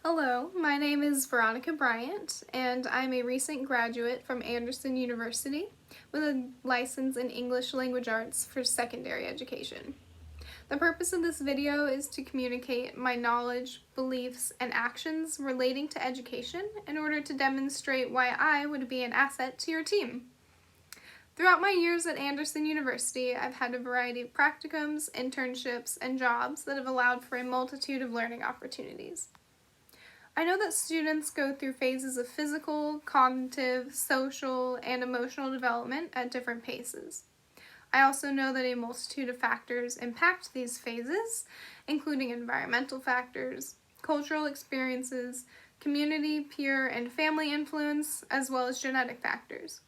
Hello, my name is Veronica Bryant, and I'm a recent graduate from Anderson University with a license in English Language Arts for secondary education. The purpose of this video is to communicate my knowledge, beliefs, and actions relating to education in order to demonstrate why I would be an asset to your team. Throughout my years at Anderson University, I've had a variety of practicums, internships, and jobs that have allowed for a multitude of learning opportunities. I know that students go through phases of physical, cognitive, social, and emotional development at different paces. I also know that a multitude of factors impact these phases, including environmental factors, cultural experiences, community, peer, and family influence, as well as genetic factors.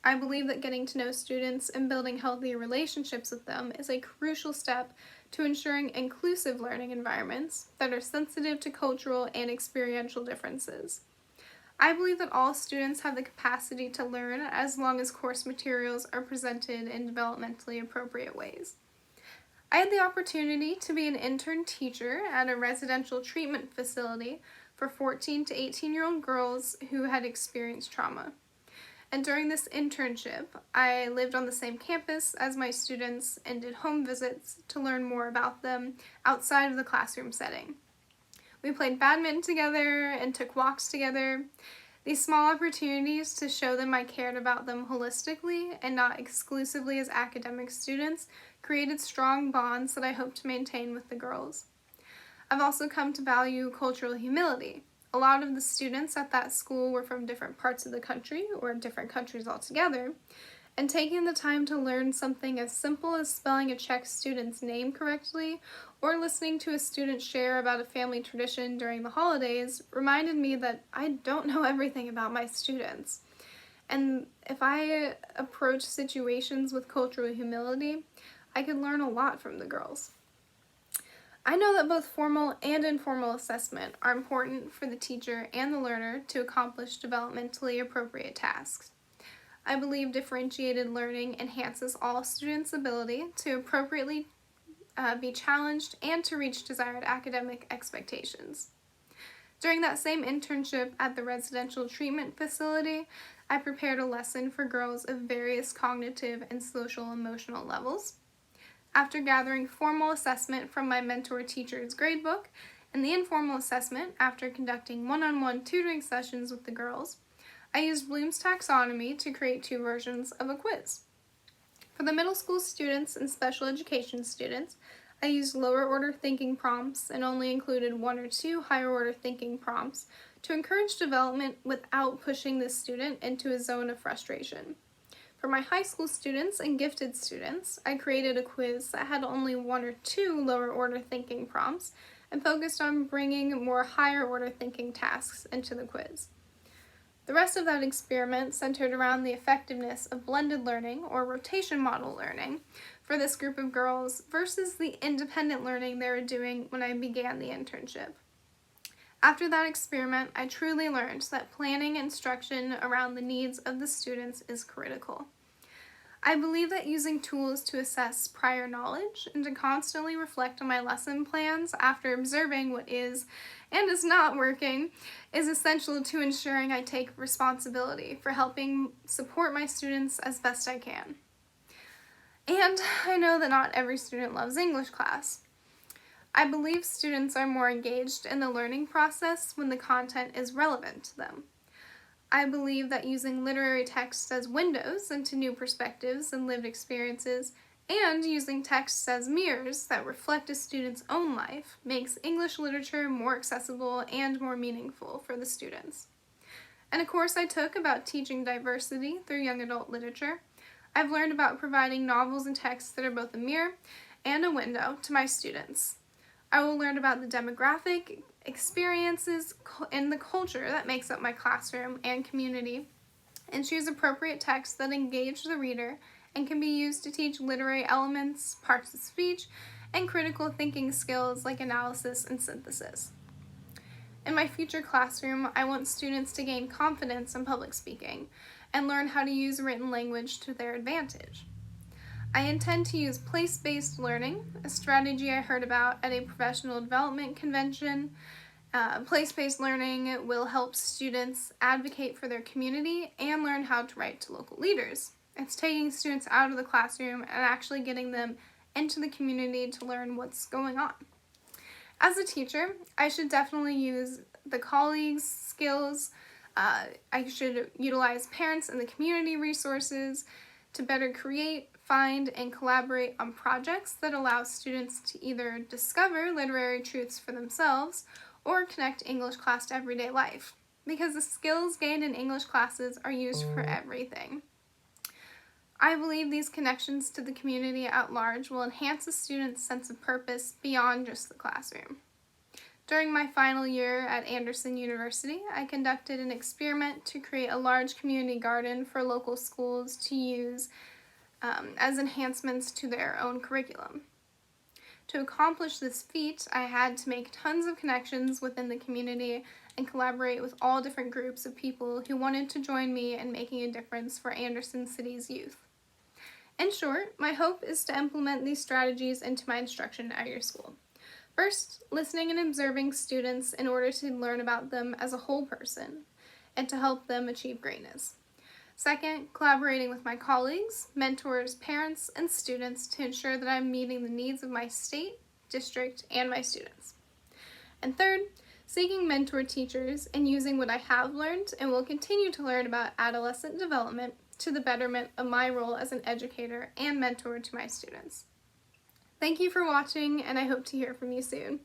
I believe that getting to know students and building healthy relationships with them is a crucial step to ensuring inclusive learning environments that are sensitive to cultural and experiential differences. I believe that all students have the capacity to learn as long as course materials are presented in developmentally appropriate ways. I had the opportunity to be an intern teacher at a residential treatment facility for 14 to 18-year-old girls who had experienced trauma. And during this internship, I lived on the same campus as my students and did home visits to learn more about them outside of the classroom setting. We played badminton together and took walks together. These small opportunities to show them I cared about them holistically and not exclusively as academic students created strong bonds that I hope to maintain with the girls. I've also come to value cultural humility. A lot of the students at that school were from different parts of the country or different countries altogether, and taking the time to learn something as simple as spelling a Czech student's name correctly or listening to a student share about a family tradition during the holidays reminded me that I don't know everything about my students. And if I approach situations with cultural humility, I could learn a lot from the girls. I know that both formal and informal assessment are important for the teacher and the learner to accomplish developmentally appropriate tasks. I believe differentiated learning enhances all students' ability to appropriately be challenged and to reach desired academic expectations. During that same internship at the residential treatment facility, I prepared a lesson for girls of various cognitive and social emotional levels. After gathering formal assessment from my mentor teacher's gradebook and the informal assessment after conducting one-on-one tutoring sessions with the girls, I used Bloom's taxonomy to create two versions of a quiz. For the middle school students and special education students, I used lower order thinking prompts and only included one or two higher order thinking prompts to encourage development without pushing the student into a zone of frustration. For my high school students and gifted students, I created a quiz that had only one or two lower order thinking prompts and focused on bringing more higher order thinking tasks into the quiz. The rest of that experiment centered around the effectiveness of blended learning or rotation model learning for this group of girls versus the independent learning they were doing when I began the internship. After that experiment, I truly learned that planning instruction around the needs of the students is critical. I believe that using tools to assess prior knowledge and to constantly reflect on my lesson plans after observing what is and is not working is essential to ensuring I take responsibility for helping support my students as best I can. And I know that not every student loves English class. I believe students are more engaged in the learning process when the content is relevant to them. I believe that using literary texts as windows into new perspectives and lived experiences, and using texts as mirrors that reflect a student's own life, makes English literature more accessible and more meaningful for the students. And a course I took about teaching diversity through young adult literature, I've learned about providing novels and texts that are both a mirror and a window to my students. I will learn about the demographic, experiences, and the culture that makes up my classroom and community, and choose appropriate texts that engage the reader and can be used to teach literary elements, parts of speech, and critical thinking skills like analysis and synthesis. In my future classroom, I want students to gain confidence in public speaking and learn how to use written language to their advantage. I intend to use place-based learning, a strategy I heard about at a professional development convention, Place-based learning will help students advocate for their community and learn how to write to local leaders. It's taking students out of the classroom and actually getting them into the community to learn what's going on. As a teacher, I should definitely use the colleagues' skills. I should utilize parents and the community resources to better create, find, and collaborate on projects that allow students to either discover literary truths for themselves or connect English class to everyday life, because the skills gained in English classes are used for everything. I believe these connections to the community at large will enhance a student's sense of purpose beyond just the classroom. During my final year at Anderson University, I conducted an experiment to create a large community garden for local schools to use as enhancements to their own curriculum. To accomplish this feat, I had to make tons of connections within the community and collaborate with all different groups of people who wanted to join me in making a difference for Anderson City's youth. In short, my hope is to implement these strategies into my instruction at your school. First, listening and observing students in order to learn about them as a whole person and to help them achieve greatness. Second, collaborating with my colleagues, mentors, parents, and students to ensure that I'm meeting the needs of my state, district, and my students. And third, seeking mentor teachers and using what I have learned and will continue to learn about adolescent development to the betterment of my role as an educator and mentor to my students. Thank you for watching, and I hope to hear from you soon.